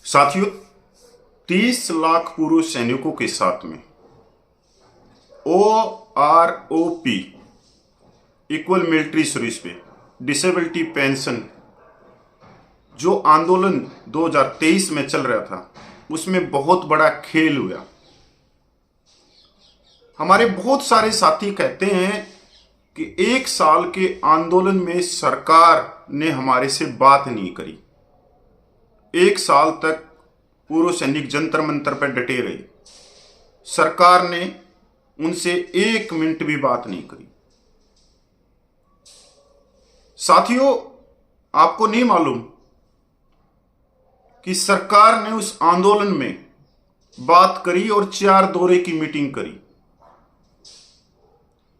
साथियों, 30 लाख पूर्व सैनिकों के साथ में OROP इक्वल मिलिट्री सर्विस पे डिसेबिलिटी पेंशन जो आंदोलन 2023 में चल रहा था, उसमें बहुत बड़ा खेल हुआ। हमारे बहुत सारे साथी कहते हैं कि 1 साल के आंदोलन में सरकार ने हमारे से बात नहीं करी। 1 साल तक पूर्व सैनिक जंतर मंतर पर डटे रहे, सरकार ने उनसे 1 मिनट भी बात नहीं करी। साथियों, आपको नहीं मालूम कि सरकार ने उस आंदोलन में बात करी और 4 दौरे की मीटिंग करी।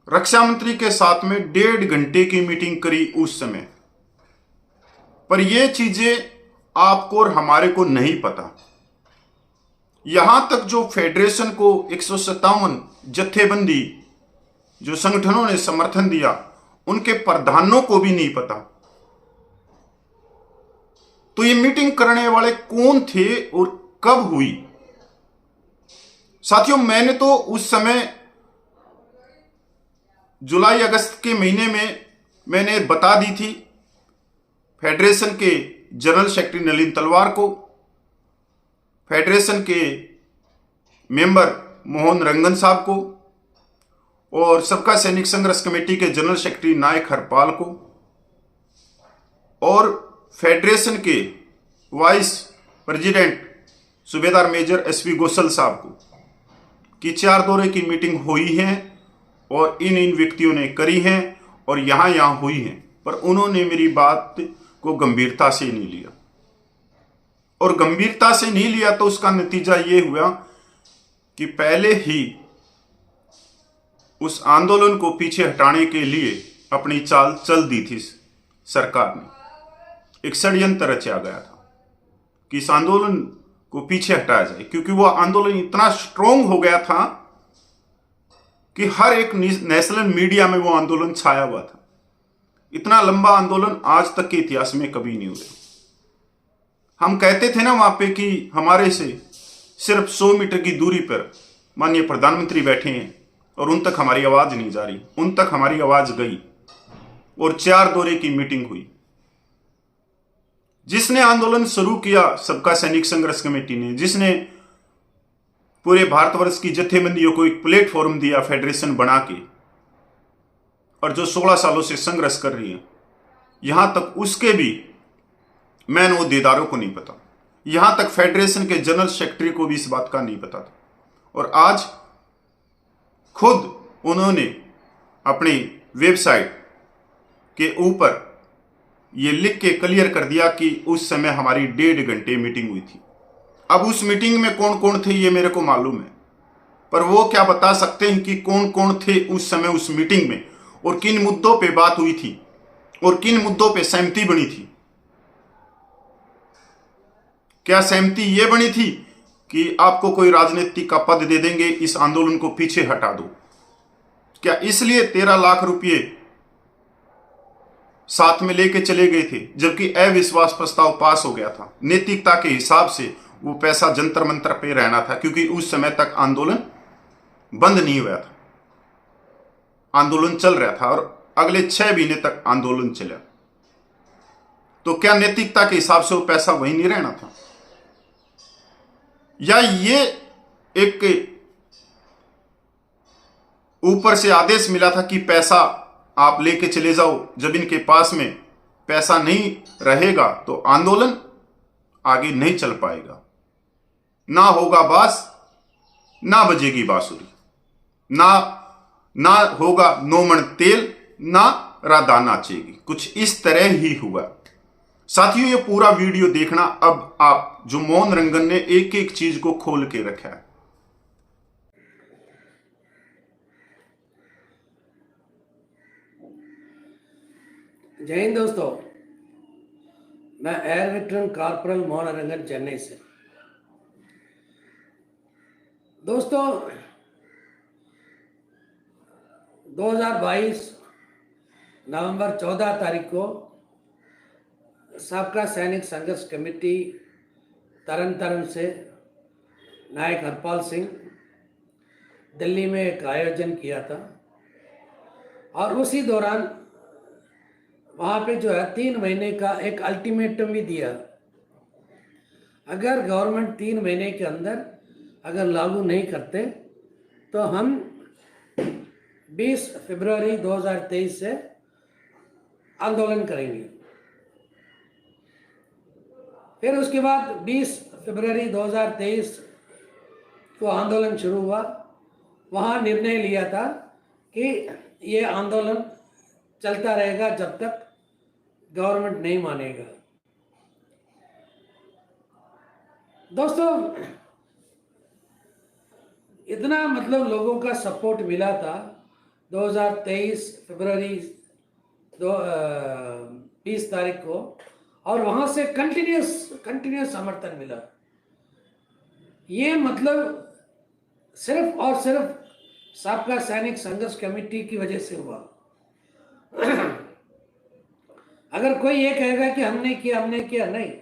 रक्षा मंत्री के साथ में 1.5 घंटे की मीटिंग करी उस समय। पर ये चीजें आपको और हमारे को नहीं पता। यहां तक जो फेडरेशन को 157 जत्थेबंदी जो संगठनों ने समर्थन दिया, उनके प्रधानों को भी नहीं पता। तो ये मीटिंग करने वाले कौन थे और कब हुई? साथियों, मैंने तो उस समय जुलाई अगस्त के महीने में मैंने बता दी थी फेडरेशन के जनरल सेक्रेटरी नलिन तलवार को, फेडरेशन के मेंबर मोहन रंगन साहब को और सबका सैनिक संघर्ष कमेटी के जनरल सेक्रेटरी नायक हरपाल को और फेडरेशन के वाइस प्रेसिडेंट सूबेदार मेजर SV गोसल साहब को कि 4 दौरे की मीटिंग हुई है और इन व्यक्तियों ने करी है और यहां हुई है। पर उन्होंने मेरी बात को गंभीरता से नहीं लिया, और गंभीरता से नहीं लिया तो उसका नतीजा ये हुआ कि पहले ही उस आंदोलन को पीछे हटाने के लिए अपनी चाल चल दी थी। सरकार ने एक षड्यंत्र रचा गया था कि इस आंदोलन को पीछे हटाया जाए, क्योंकि वह आंदोलन इतना स्ट्रोंग हो गया था कि हर एक नेशनल मीडिया में वो आंदोलन छाया हुआ था। इतना लंबा आंदोलन आज तक के इतिहास में कभी नहीं हुआ। हम कहते थे ना वहां पे कि हमारे से सिर्फ 100 मीटर की दूरी पर माननीय प्रधानमंत्री बैठे हैं और उन तक हमारी आवाज नहीं जा रही। उन तक हमारी आवाज गई और 4 दौरे की मीटिंग हुई। जिसने आंदोलन शुरू किया सबका सैनिक संघर्ष कमेटी ने, जिसने पूरे भारतवर्ष की जत्थेबंदियों को एक प्लेटफॉर्म दिया फेडरेशन बना के, और जो 16 सालों से संघर्ष कर रही है, यहां तक उसके भी मैन ओहदेदारों को नहीं पता। यहां तक फेडरेशन के जनरल सेक्रेटरी को भी इस बात का नहीं पता था। और आज खुद उन्होंने अपनी वेबसाइट के ऊपर यह लिख के क्लियर कर दिया कि उस समय हमारी 1.5 घंटे मीटिंग हुई थी। अब उस मीटिंग में कौन कौन थे ये मेरे को मालूम है, पर वो क्या बता सकते हैं कि कौन कौन थे उस समय उस मीटिंग में और किन मुद्दों पे बात हुई थी और किन मुद्दों पे सहमति बनी थी? क्या सहमति ये बनी थी कि आपको कोई राजनीति का पद दे देंगे, इस आंदोलन को पीछे हटा दो? क्या इसलिए 13 लाख रुपए साथ में लेके चले गए थे, जबकि अविश्वास प्रस्ताव पास हो गया था? नैतिकता के हिसाब से वो पैसा जंतर मंतर पे रहना था, क्योंकि उस समय तक आंदोलन बंद नहीं हुआ था, आंदोलन चल रहा था और अगले 6 महीने तक आंदोलन चला। तो क्या नैतिकता के हिसाब से वो पैसा वहीं नहीं रहना था? या ये एक ऊपर से आदेश मिला था कि पैसा आप लेके चले जाओ, जब इनके पास में पैसा नहीं रहेगा तो आंदोलन आगे नहीं चल पाएगा, ना होगा बास, ना बजेगी बांसुरी, ना होगा नोमन तेल, ना राधा नाचेगी। कुछ इस तरह ही हुआ। साथियों, ये पूरा वीडियो देखना। अब आप जो मोहन रंगन ने एक एक चीज को खोल के रखा है। जय हिंद दोस्तों, मैं एयर वेटरन कॉर्पोरल मोहन रंगन, चेन्नई से। दोस्तों, 2022 नवंबर 14 तारीख को सबका सैनिक संघर्ष कमेटी तरन तारण से नायक हरपाल सिंह दिल्ली में एक आयोजन किया था और उसी दौरान वहाँ पे जो है 3 महीने का एक अल्टीमेटम भी दिया। अगर गवर्नमेंट 3 महीने के अंदर अगर लागू नहीं करते तो हम 20 फरवरी 2023 से आंदोलन करेंगे। फिर उसके बाद 20 फरवरी 2023 को आंदोलन शुरू हुआ। वहाँ निर्णय लिया था कि ये आंदोलन चलता रहेगा जब तक गवर्नमेंट नहीं मानेगा। दोस्तों, इतना मतलब लोगों का सपोर्ट मिला था 2023 फरवरी 20 तारीख को, और वहाँ से कंटिन्यूस समर्थन मिला। ये मतलब सिर्फ और सिर्फ सबका सैनिक संघर्ष कमेटी की वजह से हुआ। अगर कोई ये कहेगा कि हमने किया, नहीं,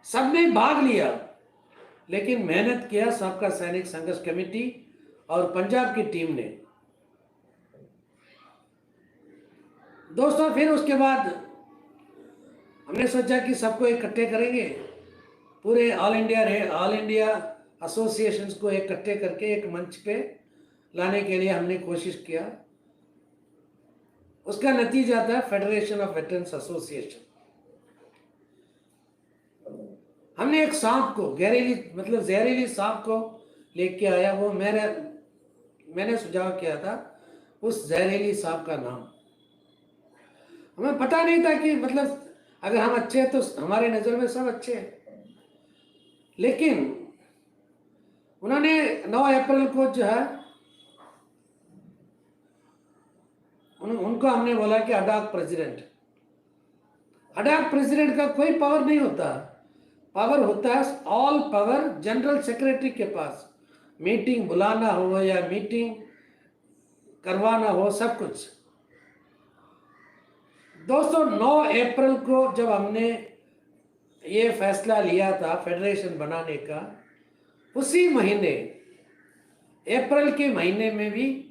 सबने भाग लिया, लेकिन मेहनत किया सबका सैनिक संघर्ष कमेटी और पंजाब की टीम ने। दोस्तों, फिर उसके बाद हमने सोचा कि सबको इकट्ठे करेंगे, पूरे ऑल इंडिया एसोसिएशंस को इकट्ठे करके एक मंच पे लाने के लिए हमने कोशिश किया। उसका नतीजा था फेडरेशन ऑफ वेटरन्स एसोसिएशन। हमने एक सांप को जहरीली सांप को लेके आया। वो मैंने सुझाव किया था उस जहरीली सांप का नाम। हमें पता नहीं था कि मतलब अगर हम अच्छे हैं तो हमारे नज़र में सब अच्छे हैं, लेकिन उन्होंने 9 अप्रैल को जो है उनको हमने बोला कि अडाक प्रेसिडेंट का कोई पावर नहीं होता। पावर होता है ऑल पावर जनरल सेक्रेटरी के पास। मीटिंग बुलाना हो या मीटिंग करवाना हो, सब कुछ। दोस्तों, 9 अप्रैल को जब हमने ये फैसला लिया था फेडरेशन बनाने का, उसी महीने अप्रैल के महीने में भी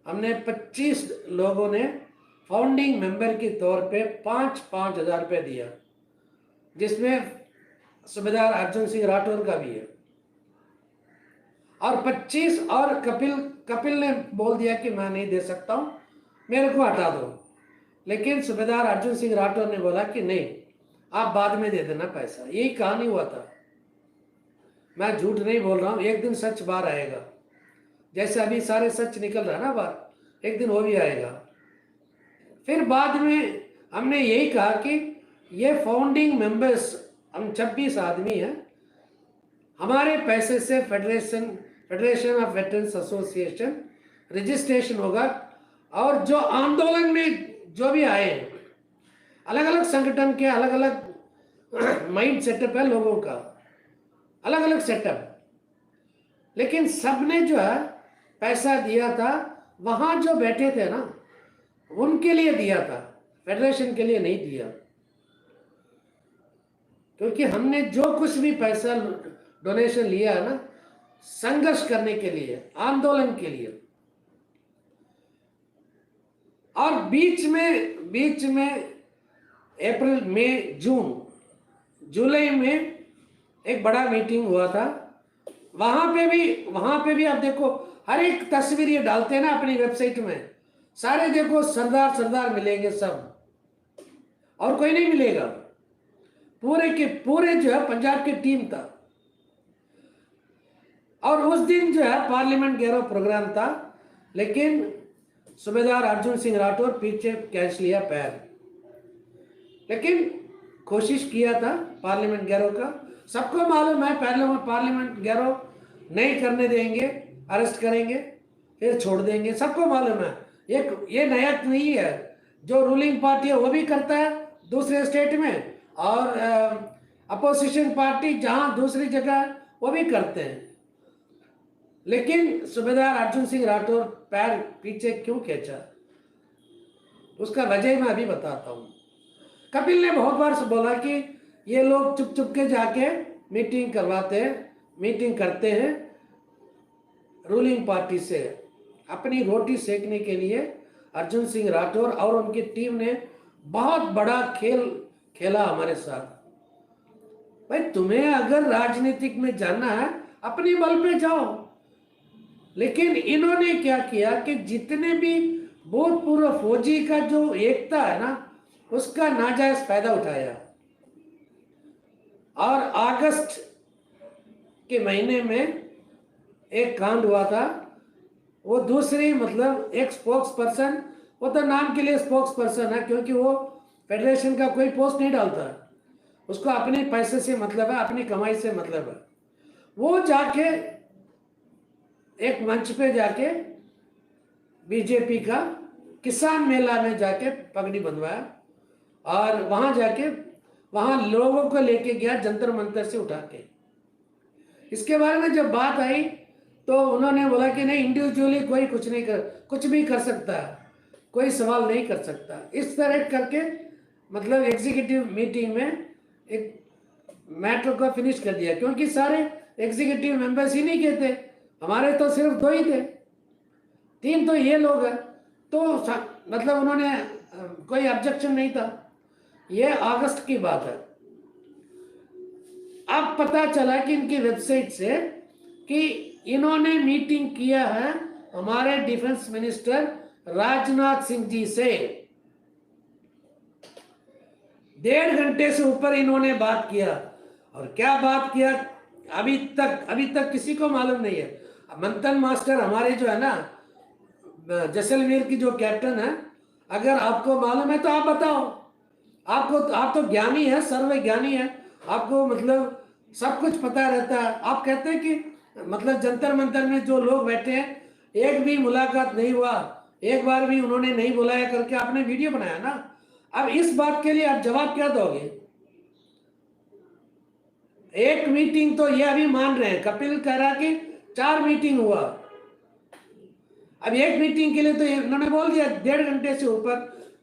हमने 25 लोगों ने फाउंडिंग मेंबर के तौर पे 5-5 हज़ार रुपये दिया, जिसमें सूबेदार अर्जुन सिंह राठौर का भी है। और 25 और कपिल ने बोल दिया कि मैं नहीं दे सकता हूँ, मेरे को हटा दो। लेकिन सूबेदार अर्जुन सिंह राठौर ने बोला कि नहीं, आप बाद में दे देना पैसा। यही कहानी हुआ था। मैं झूठ नहीं बोल रहा हूँ, एक दिन सच बाहर आएगा। जैसे अभी सारे सच निकल रहा है ना बाहर, एक दिन वो भी आएगा। फिर बाद में हमने यही कहा कि ये फाउंडिंग मेंबर्स हम 26 आदमी हैं, हमारे पैसे से federation of veterans association registration होगा। और जो आंदोलन में जो भी आए हैं, अलग अलग संगठन के अलग अलग माइंड सेटअप है लोगों का, अलग अलग सेटअप, लेकिन सबने जो है पैसा दिया था, वहाँ जो बैठे थे ना उनके लिए दिया था, फेडरेशन के लिए नहीं दिया। क्योंकि हमने जो कुछ भी पैसा डोनेशन लिया है ना, संघर्ष करने के लिए, आंदोलन के लिए। और बीच में अप्रैल, मई, जून, जुलाई में एक बड़ा मीटिंग हुआ था। वहाँ पे भी आप देखो, हर एक तस्वीर ये डालते हैं ना अपनी वेबसाइट में, सारे देखो सरदार मिलेंगे सब, और कोई नहीं मिलेगा। पूरे के पूरे जो है पंजाब की टीम था। और उस दिन जो है पार्लियामेंट घेराव प्रोग्राम था, लेकिन सूबेदार अर्जुन सिंह राठौर पीछे कैच लिया पैर। लेकिन कोशिश किया था पार्लियामेंट घेराव का। सबको मालूम है पार्लियामेंट घेराव नहीं करने देंगे, अरेस्ट करेंगे, फिर छोड़ देंगे, सबको मालूम है। ये नया नहीं है। जो रूलिंग पार्टी है वो भी करता है दूसरे स्टेट में, और अपोजिशन पार्टी जहां दूसरी जगह वो भी करते हैं। लेकिन सूबेदार अर्जुन सिंह राठौर पैर पीछे क्यों खींचा, उसका वजह मैं अभी बताता हूँ। कपिल ने बहुत बार बोला कि ये लोग चुप के जाके मीटिंग करवाते हैं, मीटिंग करते हैं रूलिंग पार्टी से। अपनी रोटी सेकने के लिए अर्जुन सिंह राठौर और उनकी टीम ने बहुत बड़ा खेल खेला हमारे साथ। भाई तुम्हें अगर राजनीतिक में जाना है अपनी बल पे जाओ, लेकिन इन्होंने क्या किया कि जितने भी भूतपूर्व फौजी का जो एकता है ना, उसका नाजायज फायदा उठाया। और अगस्त के महीने में एक कांड हुआ था, वो दूसरी मतलब एक स्पोक्स पर्सन, वो तो नाम के लिए स्पोक्स पर्सन है क्योंकि वो फेडरेशन का कोई पोस्ट नहीं डालता, उसको अपने पैसे से मतलब है, अपनी कमाई से मतलब है। वो जाके एक मंच पे जाके बीजेपी का किसान मेला में जाके पगड़ी बंधवाया और वहां जाके वहां लोगों को लेके गया जंतर मंतर से उठा के। इसके बारे में जब बात आई तो उन्होंने बोला कि नहीं, इंडिविजुअली कोई कुछ भी कर सकता है, कोई सवाल नहीं कर सकता। इस तरह करके मतलब एग्जीक्यूटिव मीटिंग में एक मैटर को फिनिश कर दिया, क्योंकि सारे एग्जीक्यूटिव मेंबर्स ही नहीं कहते, हमारे तो सिर्फ 2 ही थे, 3 तो ये लोग हैं, तो मतलब उन्होंने कोई ऑब्जेक्शन नहीं था। ये अगस्त की बात है। अब पता चला कि इनकी वेबसाइट से कि इन्होंने मीटिंग किया है हमारे डिफेंस मिनिस्टर राजनाथ सिंह जी से। 1.5 घंटे से ऊपर इन्होंने बात किया, और क्या बात किया अभी तक किसी को मालूम नहीं है। मंथन मास्टर हमारे जो है ना जैसलमेर की जो कैप्टन है, अगर आपको मालूम है तो आप बताओ। आप तो ज्ञानी है, सर्व ज्ञानी है, आपको मतलब सब कुछ पता रहता है। आप कहते हैं कि मतलब जंतर मंतर में जो लोग बैठे हैं एक भी मुलाकात नहीं हुआ, एक बार भी उन्होंने नहीं बुलाया करके आपने वीडियो बनाया ना। अब इस बात के लिए आप जवाब क्या दोगे? एक मीटिंग तो ये अभी मान रहे हैं, कपिल कह रहा कि 4 मीटिंग हुआ। अब एक मीटिंग के लिए तो इन्होंने बोल दिया 1.5 घंटे से ऊपर।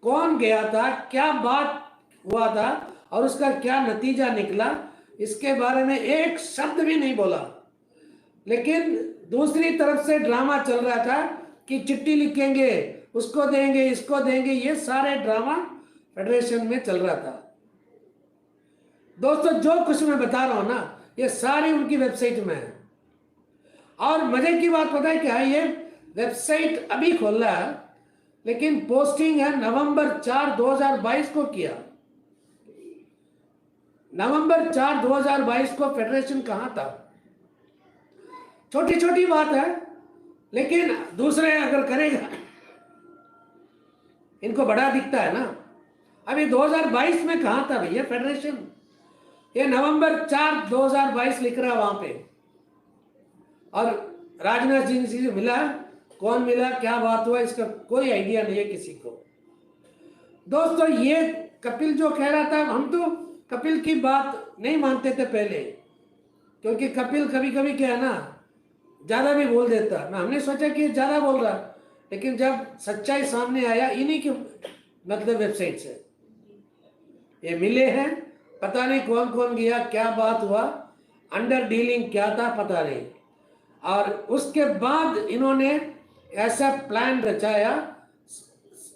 कौन गया था, क्या बात हुआ था और उसका क्या नतीजा निकला, इसके बारे में एक शब्द भी नहीं बोला। लेकिन दूसरी तरफ से ड्रामा चल रहा था कि चिट्ठी लिखेंगे, उसको देंगे, इसको देंगे, ये सारे ड्रामा फेडरेशन में चल रहा था। दोस्तों जो कुछ मैं बता रहा हूं ना, ये सारी उनकी वेबसाइट में है। और मजे की बात पता है क्या है, ये वेबसाइट अभी खोला है, लेकिन पोस्टिंग है नवंबर 4 2022 को किया। नवंबर 4 2022 को फेडरेशन कहां था? छोटी छोटी बात है, लेकिन दूसरे अगर करेगा इनको बड़ा दिखता है ना। अभी 2022 में कहां था भैया फेडरेशन? ये नवंबर 4 2022 लिख रहा है वहां पे। और राजनाथ सिंह जी से मिला, कौन मिला, क्या बात हुआ, इसका कोई आइडिया नहीं है किसी को। दोस्तों ये कपिल जो कह रहा था, हम तो कपिल की बात नहीं मानते थे पहले, क्योंकि कपिल कभी कभी क्या है ना ज्यादा भी बोल देता। हमने सोचा कि ज्यादा बोल रहा, लेकिन जब सच्चाई सामने आया इन्हीं की मतलब वेबसाइट से ये मिले हैं। पता नहीं कौन कौन गया, क्या बात हुआ, अंडर डीलिंग क्या था पता नहीं। और उसके बाद इन्होंने ऐसा प्लान रचाया,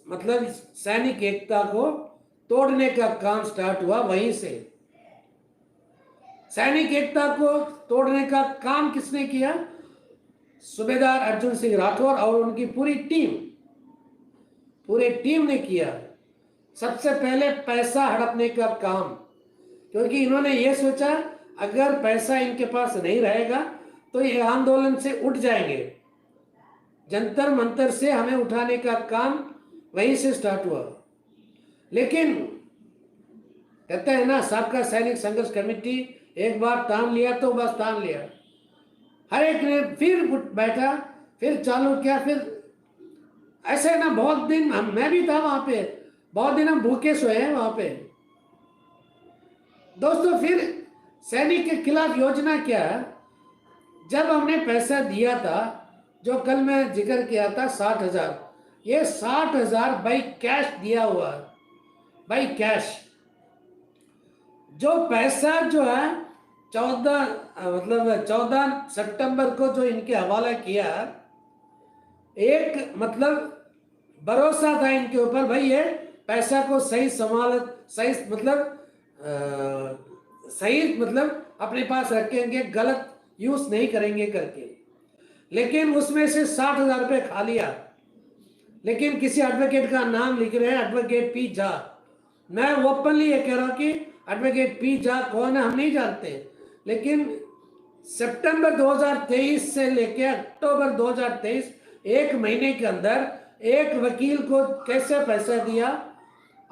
मतलब सैनिक एकता को तोड़ने का काम स्टार्ट हुआ वहीं से। सैनिक एकता को तोड़ने का काम किसने किया? सूबेदार अर्जुन सिंह राठौर और उनकी पूरी टीम ने किया। सबसे पहले पैसा हड़पने का काम, क्योंकि इन्होंने ये सोचा अगर पैसा इनके पास नहीं रहेगा तो ये आंदोलन से उठ जाएंगे। जंतर मंतर से हमें उठाने का काम वहीं से स्टार्ट हुआ। लेकिन कहते हैं ना, सबका सैनिक संघर्ष कमेटी एक बार तान लिया तो बस तान लिया। हर एक ने फिर बैठा, फिर चालू किया, फिर ऐसे ना बहुत दिन मैं भी था वहां पे, बहुत दिन हम भूखे सोए हैं वहां पे। दोस्तों फिर सैनिक के खिलाफ योजना क्या है? जब हमने पैसा दिया था, जो कल मैं जिक्र किया था 60,000, ये 60,000 बाई कैश दिया हुआ है, बाई कैश। जो पैसा जो है 14 मतलब 14 सितंबर को जो इनके हवाला किया, एक मतलब भरोसा था इनके ऊपर, भाई ये पैसा को सही संभाल, सही मतलब सही मतलब अपने पास रखेंगे, गलत यूज नहीं करेंगे करके। लेकिन उसमें से 60,000 रुपये खा लिया। लेकिन किसी एडवोकेट का नाम लिख रहे हैं, एडवोकेट पी झा। मैं ओपनली ये कह रहा हूं कि एडवोकेट पी झा कौन है हम नहीं जानते, लेकिन सितंबर 2023 से लेकर अक्टूबर 2023 एक महीने के अंदर एक वकील को कैसे पैसा दिया,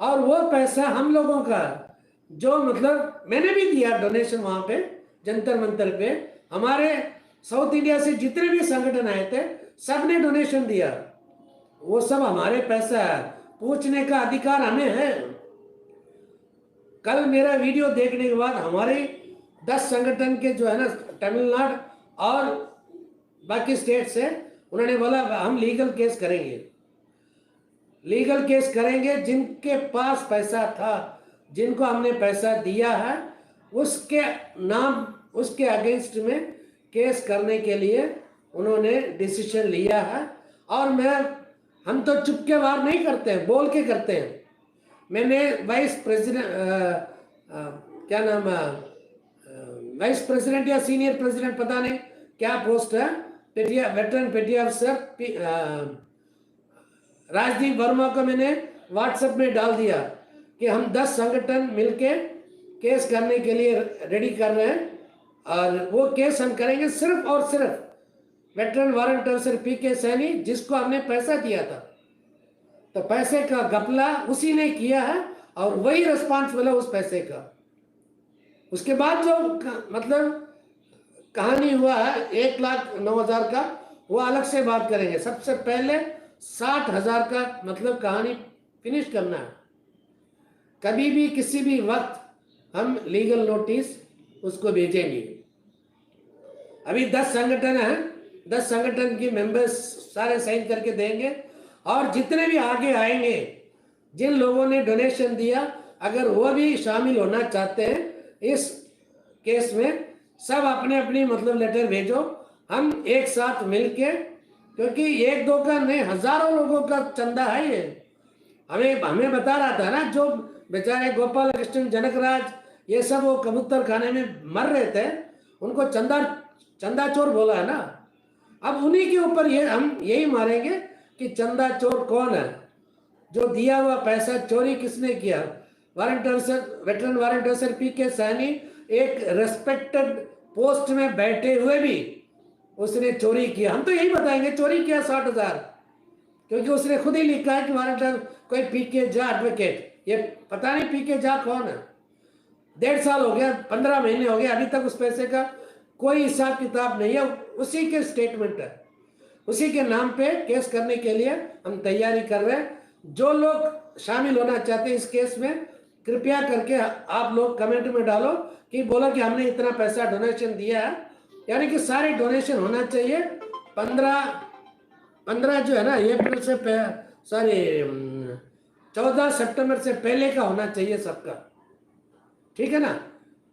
और वो पैसा हम लोगों का जो मतलब मैंने भी दिया डोनेशन वहां पे जंतर मंतर पे, हमारे साउथ इंडिया से जितने भी संगठन आए थे सब ने डोनेशन दिया, वो सब हमारे पैसा है, पूछने का अधिकार हमें है। कल मेरा वीडियो देखने के बाद हमारे 10 संगठन के जो है ना तमिलनाडु और बाकी स्टेट से, उन्होंने बोला हम लीगल केस करेंगे, लीगल केस करेंगे। जिनके पास पैसा था, जिनको हमने पैसा दिया है, उसके नाम उसके अगेंस्ट में केस करने के लिए उन्होंने डिसीजन लिया है। और हम तो चुप के वार नहीं करते हैं, बोल के करते हैं। मैंने वाइस प्रेसिडेंट क्या नाम वाइस प्रेसिडेंट या सीनियर प्रेसिडेंट पता नहीं क्या पोस्ट है, वेटरन पेटी अफसर राजदीप वर्मा को मैंने व्हाट्सएप में डाल दिया कि हम 10 संगठन मिलके केस करने के लिए रेडी कर रहे हैं, और वो केस हम करेंगे सिर्फ और सिर्फ वेटरन वारंट अफसर पीके सैनी, जिसको हमने पैसा दिया था। तो पैसे का घपला उसी ने किया है और वही रिस्पॉन्सिबल है उस पैसे का। उसके बाद जो मतलब कहानी हुआ है 1,09,000 का, वो अलग से बात करेंगे। सबसे पहले 60,000 का मतलब कहानी फिनिश करना है। कभी भी किसी भी वक्त हम लीगल नोटिस उसको भेजेंगे। अभी 10 संगठन हैं, 10 संगठन की मेंबर्स सारे साइन करके देंगे, और जितने भी आगे आएंगे, जिन लोगों ने डोनेशन दिया, अगर वो भी शामिल होना चाहते हैं इस केस में, सब अपने अपनी मतलब लेटर भेजो, हम एक साथ मिलके, क्योंकि 1-2 का नहीं, हजारों लोगों का चंदा है ये। हमें बता रहा था ना, जो बेचारे गोपाल कृष्ण, जनकराज, ये सब वो कबूतर खाने में मर रहे थे, उनको चंदा चोर बोला है ना। अब उन्हीं के ऊपर ये हम यही मारेंगे कि चंदा चोर कौन है, जो दिया हुआ पैसा चोरी किसने किया। वेटरन वारंट अफसर पीके सैनी एक रेस्पेक्टेड पोस्ट में बैठे हुए भी उसने चोरी किया। हम तो यही बताएंगे चोरी किया 60,000, क्योंकि उसने खुद ही लिखा है कि वारंट कोई पीके झा एडवोकेट, ये पता नहीं पीके झा कौन है। 1.5 साल हो गया, 15 महीने हो गए, अभी तक उस पैसे का कोई हिसाब किताब नहीं है। उसी के स्टेटमेंट है, उसी के नाम पे केस करने के लिए हम तैयारी कर रहे हैं। जो लोग शामिल होना चाहते हैं इस केस में, कृपया करके आप लोग कमेंट में डालो कि बोलो कि हमने इतना पैसा डोनेशन दिया है, यानी कि सारे डोनेशन होना चाहिए। 15 जो है ना अप्रैल से 14 सितंबर से पहले का होना चाहिए सबका, ठीक है ना।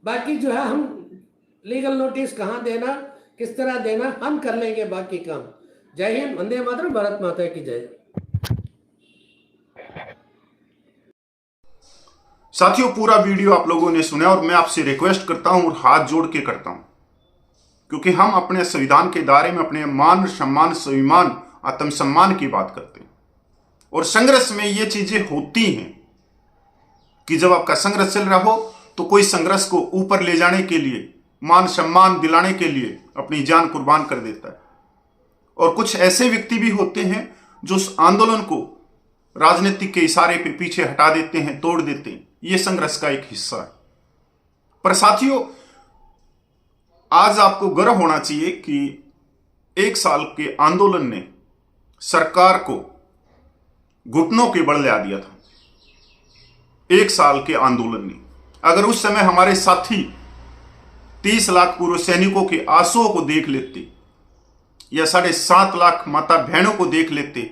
बाकी जो है हम लीगल नोटिस कहाँ देना, किस तरह देना, हम कर लेंगे बाकी काम। जय हिंद, वंदे मातरम, भारत माता की जय। साथियों, पूरा वीडियो आप लोगों ने सुना और मैं आपसे रिक्वेस्ट करता हूं और हाथ जोड़ के करता हूं, क्योंकि हम अपने संविधान के दायरे में अपने मान, सम्मान, स्वाभिमान, आत्मसम्मान की बात करते हैं। और संघर्ष में ये चीजें होती हैं कि जब आपका संघर्ष चल रहा हो तो कोई संघर्ष को ऊपर ले जाने के लिए, मान सम्मान दिलाने के लिए अपनी जान कुर्बान कर देता है। और कुछ ऐसे व्यक्ति भी होते हैं जो उस आंदोलन को राजनीतिक के इशारे पे पीछे हटा देते हैं, तोड़ देते हैं। यह संघर्ष का एक हिस्सा है। पर साथियों, आज आपको गर्व होना चाहिए कि 1 साल के आंदोलन ने सरकार को घुटनों के बल ला दिया था। 1 साल के आंदोलन ने, अगर उस समय हमारे साथी 30 लाख पूर्व सैनिकों के आंसुओं को देख लेते, या 7.5 लाख माता बहनों को देख लेते,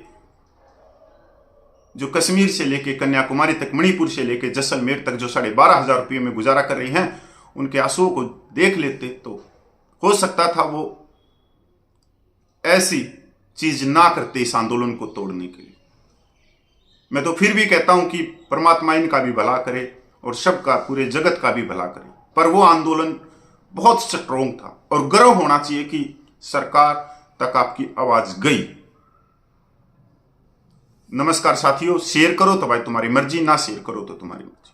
जो कश्मीर से लेकर कन्याकुमारी तक, मणिपुर से लेकर जैसलमेर तक जो 12,500 रुपये में गुजारा कर रही हैं, उनके आंसुओं को देख लेते तो हो सकता था वो ऐसी चीज ना करते इस आंदोलन को तोड़ने के लिए। मैं तो फिर भी कहता हूं कि परमात्मा इनका भी भला करे और सबका, पूरे जगत का भी भला करे। पर वो आंदोलन बहुत स्ट्रोंग था और गर्व होना चाहिए कि सरकार तक आपकी आवाज गई। नमस्कार साथियों, शेयर करो तो भाई तुम्हारी मर्जी, ना शेयर करो तो तुम्हारी मर्जी।